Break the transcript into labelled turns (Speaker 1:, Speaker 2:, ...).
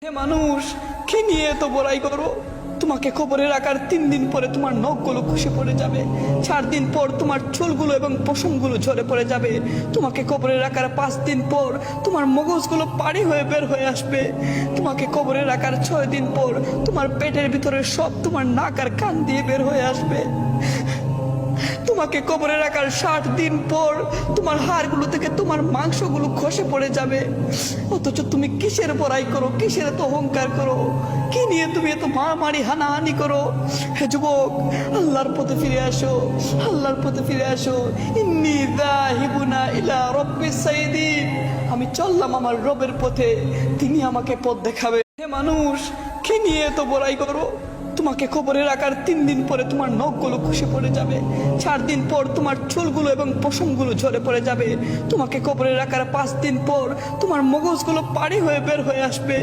Speaker 1: হে মানুষ, কি নিয়ে এত বড়াই করো? তোমাকে কবরে রাখার 3 দিন পরে তোমার নখগুলো খসে পড়ে যাবে, 4 দিন পর তোমার চুলগুলো এবং পশমগুলো ঝরে পড়ে যাবে, তোমাকে কবরে রাখার 5 দিন পর তোমার মগজগুলো পানি হয়ে বের হয়ে আসবে, তোমাকে কবরে রাখার 6 দিন পর তোমার পেটের ভিতরে সব তোমার নাক আর কান দিয়ে বের হয়ে আসবে, তোমাকে কবরে রাখার 60 দিন পর তোমার হাড়গুলো থেকে তোমার মাংসগুলো খসে পড়ে যাবে। অথচ তুমি কিসের বড়াই করো, কিসের এত অহংকার করো, কি নিয়ে তুমি এত মারামারি হানাহানি করো? হে যুবক, আল্লাহর পথে ফিরে আসো, আল্লাহর পথে ফিরে আসো। ইন্নী যাহিবুনা ইলা রাব্বিস সাইয়্যিদিন, আমি চললাম আমার রবের পথে, তিনি আমাকে পথ দেখাবে। হে মানুষ, কি নিয়ে এত বড়াই করো? তোমাকে কবরে রাখার 3 দিন পরে তোমার নখগুলো খসে পড়ে যাবে, 4 দিন পর তোমার চুলগুলো এবং পশমগুলো ঝরে পড়ে যাবে, তোমাকে কবরে রাখার 5 দিন পর তোমার মগজগুলো পানি হয়ে বের হয়ে আসবে,